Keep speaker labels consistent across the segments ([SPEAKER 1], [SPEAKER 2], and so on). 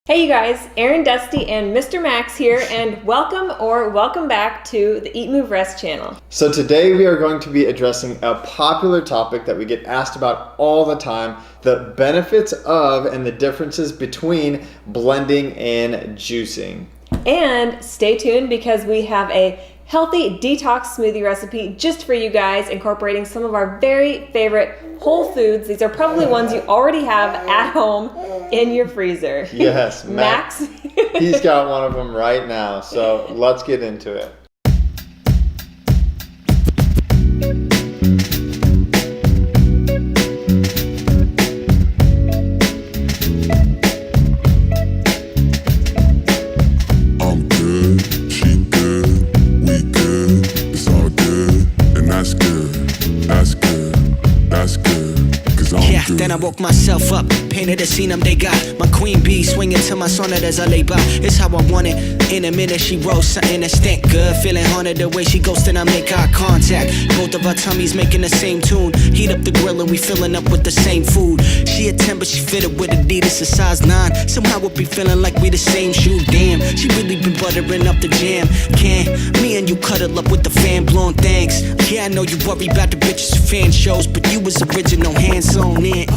[SPEAKER 1] Hey you guys, Aaron, Dusty, and Mr. Max here, and welcome back to the Eat, Move, Rest channel.
[SPEAKER 2] So today we are going to be addressing a popular topic that we get asked about all the time, the benefits of and the differences between blending and juicing.
[SPEAKER 1] And stay tuned because we have a healthy detox smoothie recipe just for you guys, incorporating some of our very favorite whole foods. These are probably ones you already have at home in your freezer.
[SPEAKER 2] Yes,
[SPEAKER 1] Max.
[SPEAKER 2] He's got one of them right now, so let's get into it.
[SPEAKER 3] Then I woke myself up, painted a scene they got my queen bee swinging to my sonnet as I lay by. It's how I want it. In a minute she rose something that stank good, feeling haunted the way she goes, then I make eye contact. Both of our tummies making the same tune. Heat up the grill and we filling up with the same food. She a 10 but she fitted with Adidas a size 9. Somehow we'll be feeling like we the same shoe. Damn, she really been buttering up the jam. Can me and you cuddle up with the fan blowing thanks? Yeah, I know you worry about the bitches who fan shows, but you was original, hands on in.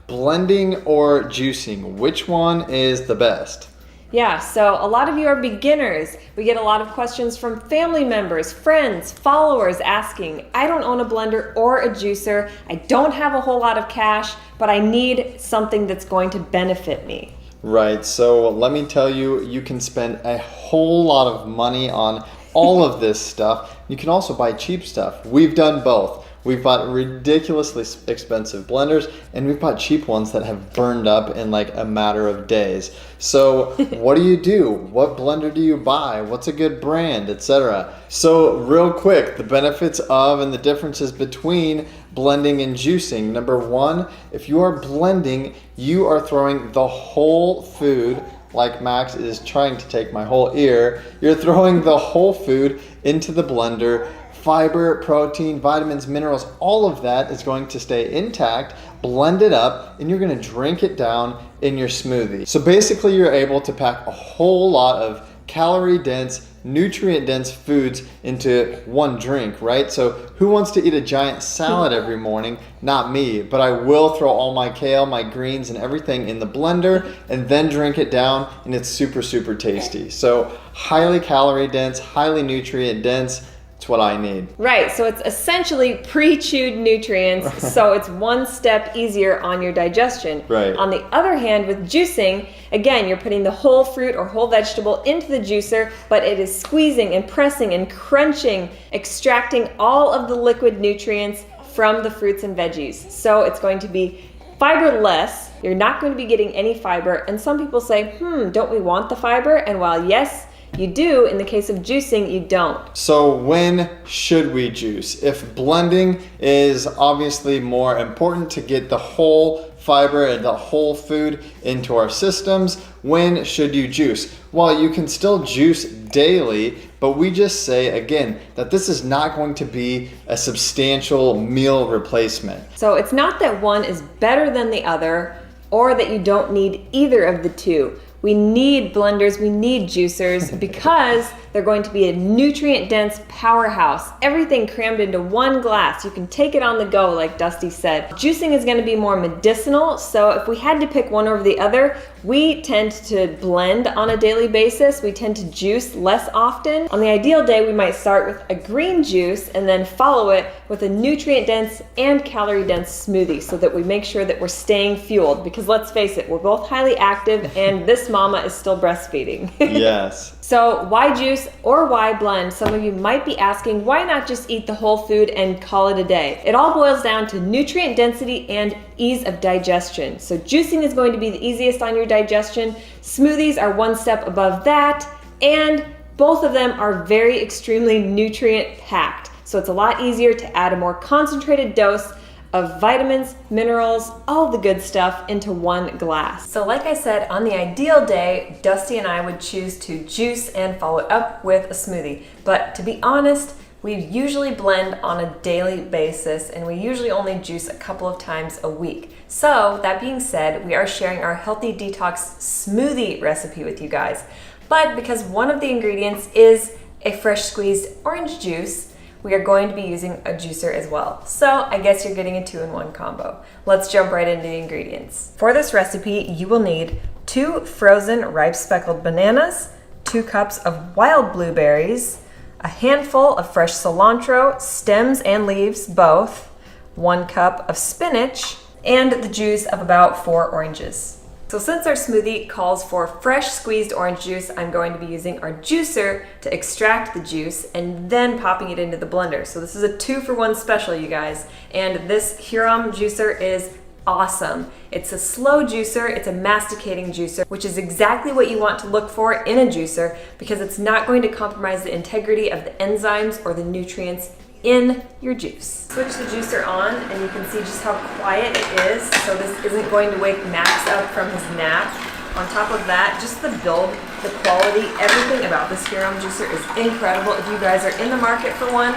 [SPEAKER 2] Blending or juicing, which one is the best?
[SPEAKER 1] Yeah, so a lot of you are beginners. We get a lot of questions from family members, friends, followers asking, I don't own a blender or a juicer. I don't have a whole lot of cash, but I need something that's going to benefit me.
[SPEAKER 2] Right, so let me tell you, you can spend a whole lot of money on all of this stuff. You can also buy cheap stuff. We've done both. We've bought ridiculously expensive blenders, and we've bought cheap ones that have burned up in like a matter of days. So what do? What blender do you buy? What's a good brand, etc.? So real quick, the benefits of and the differences between blending and juicing. Number one, if you are blending, you are throwing the whole food, like Max is trying to take my whole ear, you're throwing the whole food into the blender. Fiber, protein, vitamins, minerals, all of that is going to stay intact, blended up, and you're going to drink it down in your smoothie. So basically you're able to pack a whole lot of calorie-dense, nutrient-dense foods into one drink, right? So who wants to eat a giant salad every morning? Not me, but I will throw all my kale, my greens, and everything in the blender and then drink it down, and it's super, super tasty. So highly calorie-dense, highly nutrient-dense. It's what I need.
[SPEAKER 1] Right, so it's essentially pre-chewed nutrients, so it's one step easier on your digestion.
[SPEAKER 2] Right.
[SPEAKER 1] On the other hand, with juicing, again, you're putting the whole fruit or whole vegetable into the juicer, but it is squeezing and pressing and crunching, extracting all of the liquid nutrients from the fruits and veggies. So it's going to be fiberless. You're not going to be getting any fiber, and some people say, don't we want the fiber? And while yes, you do, in the case of juicing, you don't.
[SPEAKER 2] So when should we juice? If blending is obviously more important to get the whole fiber and the whole food into our systems, when should you juice? Well, you can still juice daily, but we just say, again, that this is not going to be a substantial meal replacement.
[SPEAKER 1] So it's not that one is better than the other or that you don't need either of the two. We need blenders, we need juicers because they're going to be a nutrient-dense powerhouse. Everything crammed into one glass. You can take it on the go, like Dusty said. Juicing is going to be more medicinal, so if we had to pick one over the other, we tend to blend on a daily basis. We tend to juice less often. On the ideal day, we might start with a green juice and then follow it with a nutrient-dense and calorie-dense smoothie so that we make sure that we're staying fueled, because let's face it, we're both highly active and this mama is still breastfeeding.
[SPEAKER 2] Yes.
[SPEAKER 1] So why juice or why blend? Some of you might be asking, why not just eat the whole food and call it a day? It all boils down to nutrient density and ease of digestion. So juicing is going to be the easiest on your digestion. Smoothies are one step above that, and both of them are very extremely nutrient packed. So it's a lot easier to add a more concentrated dose of vitamins, minerals, all the good stuff into one glass. So like I said, on the ideal day, Dusty and I would choose to juice and follow it up with a smoothie. But to be honest, We usually blend on a daily basis, and we usually only juice a couple of times a week. So that being said, we are sharing our healthy detox smoothie recipe with you guys. But because one of the ingredients is a fresh squeezed orange juice, we are going to be using a juicer as well. So I guess you're getting a 2-in-1 combo. Let's jump right into the ingredients. For this recipe, you will need 2 frozen ripe speckled bananas, 2 cups of wild blueberries, a handful of fresh cilantro, stems and leaves both, 1 cup of spinach, and the juice of about 4 oranges. So since our smoothie calls for fresh squeezed orange juice, I'm going to be using our juicer to extract the juice and then popping it into the blender. So this is a 2-for-1 special, you guys. And this Huron juicer is awesome. It's a slow juicer, it's a masticating juicer, which is exactly what you want to look for in a juicer because it's not going to compromise the integrity of the enzymes or the nutrients in your juice. Switch the juicer on and you can see just how quiet it is, so this isn't going to wake Max up from his nap. On top of that, just the build, the quality, everything about this Huron juicer is incredible. If you guys are in the market for one,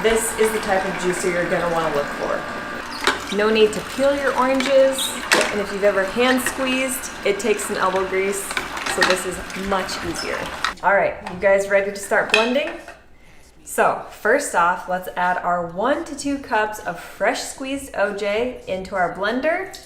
[SPEAKER 1] this is the type of juicer you're going to want to look for. No need to peel your oranges, and if you've ever hand squeezed, it takes some elbow grease, so this is much easier. All right, you guys ready to start blending? So first off, let's add our 1 to 2 cups of fresh squeezed OJ into our blender.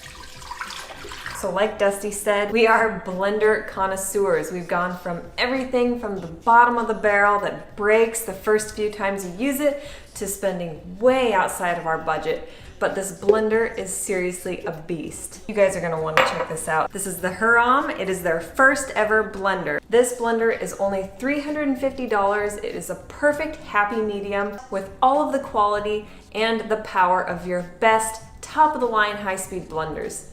[SPEAKER 1] So like Dusty said, we are blender connoisseurs. We've gone from everything from the bottom of the barrel that breaks the first few times you use it to spending way outside of our budget. But this blender is seriously a beast. You guys are gonna wanna check this out. This is the Huron. It is their first ever blender. This blender is only $350. It is a perfect happy medium with all of the quality and the power of your best top of the line high-speed blenders.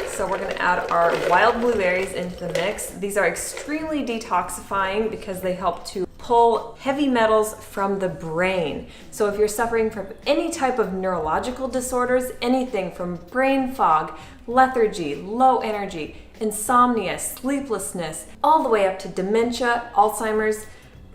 [SPEAKER 1] So we're gonna add our wild blueberries into the mix. These are extremely detoxifying because they help to pull heavy metals from the brain. So if you're suffering from any type of neurological disorders, anything from brain fog, lethargy, low energy, insomnia, sleeplessness, all the way up to dementia, Alzheimer's,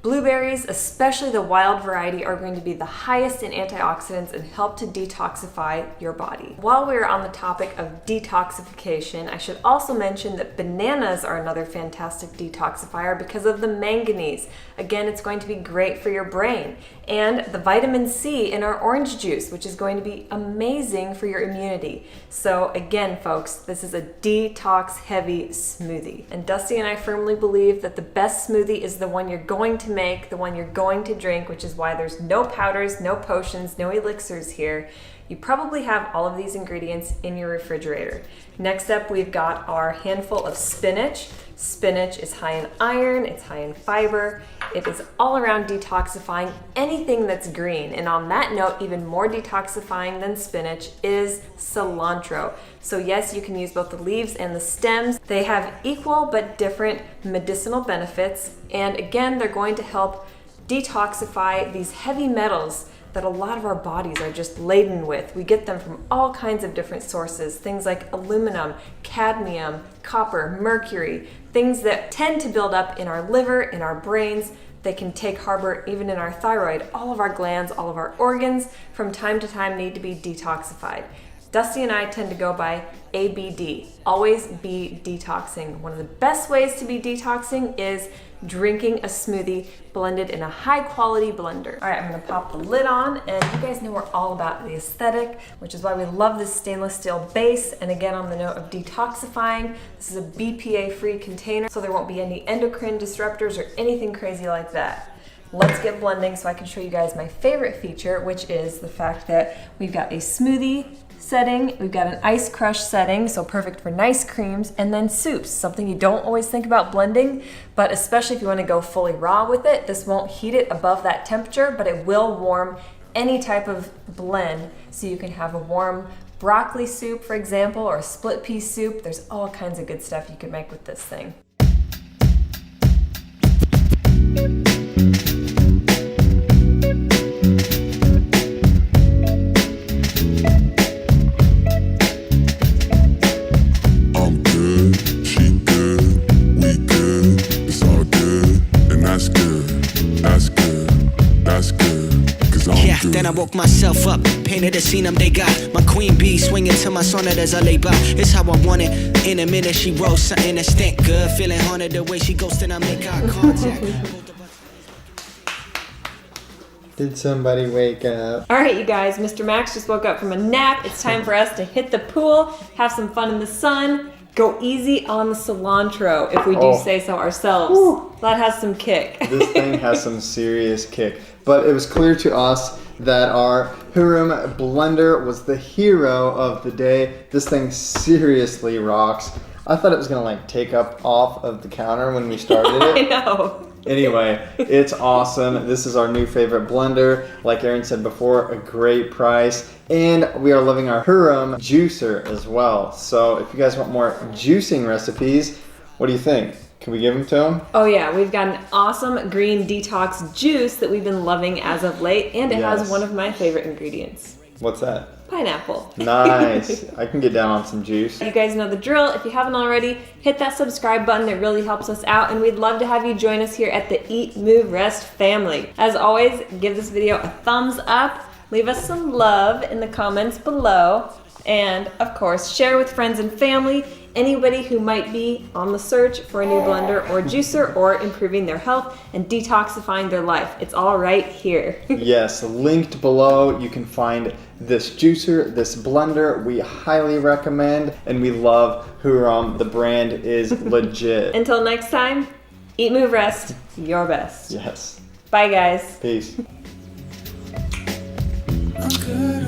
[SPEAKER 1] blueberries, especially the wild variety, are going to be the highest in antioxidants and help to detoxify your body. While we're on the topic of detoxification, I should also mention that bananas are another fantastic detoxifier because of the manganese. Again, it's going to be great for your brain. And the vitamin C in our orange juice, which is going to be amazing for your immunity. So again, folks, this is a detox heavy smoothie. And Dusty and I firmly believe that the best smoothie is the one you're going to make, the one you're going to drink, which is why there's no powders, no potions, no elixirs here. You probably have all of these ingredients in your refrigerator. Next up, we've got our handful of spinach. Spinach is high in iron, it's high in fiber, it is all around detoxifying anything that's green. And on that note, even more detoxifying than spinach is cilantro. So yes, you can use both the leaves and the stems. They have equal but different medicinal benefits. And again, they're going to help detoxify these heavy metals that a lot of our bodies are just laden with. We get them from all kinds of different sources, things like aluminum, cadmium, copper, mercury, things that tend to build up in our liver, in our brains. They can take harbor even in our thyroid. All of our glands, all of our organs from time to time need to be detoxified. Dusty and I tend to go by ABD, always be detoxing. One of the best ways to be detoxing is drinking a smoothie blended in a high quality blender. All right, I'm gonna pop the lid on, and you guys know we're all about the aesthetic, which is why we love this stainless steel base. And again, on the note of detoxifying, this is a BPA free container, so there won't be any endocrine disruptors or anything crazy like that. Let's get blending so I can show you guys my favorite feature, which is the fact that we've got a smoothie setting, we've got an ice crush setting, so perfect for nice creams, and then soups, something you don't always think about blending, but especially if you want to go fully raw with it, this won't heat it above that temperature, but it will warm any type of blend, so you can have a warm broccoli soup, for example, or a split pea soup. There's all kinds of good stuff you can make with this thing.
[SPEAKER 3] then I woke myself up, painted the scene they got. My queen bee swinging to my sonnet as I lay by. It's how I want it. In a minute she rolls something that stink good. Feeling haunted the way she goes, then I make eye contact.
[SPEAKER 2] Did somebody wake up?
[SPEAKER 1] All right, you guys, Mr. Max just woke up from a nap. It's time for us to hit the pool, have some fun in the sun, go easy on the cilantro, if we do say so ourselves. Ooh. That has some kick.
[SPEAKER 2] This thing has some serious kick. But it was clear to us that our Hurum blender was the hero of the day. This thing seriously rocks. I thought it was gonna like take up off of the counter when we started it.
[SPEAKER 1] I know.
[SPEAKER 2] Anyway, it's awesome. This is our new favorite blender. Like Aaron said before, a great price. And we are loving our Hurum juicer as well. So if you guys want more juicing recipes, what do you think? Can we give them to them?
[SPEAKER 1] Oh yeah, we've got an awesome green detox juice that we've been loving as of late, and it has one of my favorite ingredients.
[SPEAKER 2] What's that?
[SPEAKER 1] Pineapple.
[SPEAKER 2] Nice. I can get down on some juice.
[SPEAKER 1] You guys know the drill. If you haven't already, hit that subscribe button. It really helps us out, and we'd love to have you join us here at the Eat, Move, Rest family. As always, give this video a thumbs up, leave us some love in the comments below, and of course, share with friends and family, anybody who might be on the search for a new blender or juicer or improving their health and detoxifying their life. It's all right here.
[SPEAKER 2] Yes, linked below. You can find this juicer, this blender. We highly recommend, and we love Hurum. The brand is legit.
[SPEAKER 1] Until next time, eat, move, rest, your best.
[SPEAKER 2] Yes.
[SPEAKER 1] Bye, guys.
[SPEAKER 2] Peace.
[SPEAKER 4] That's good.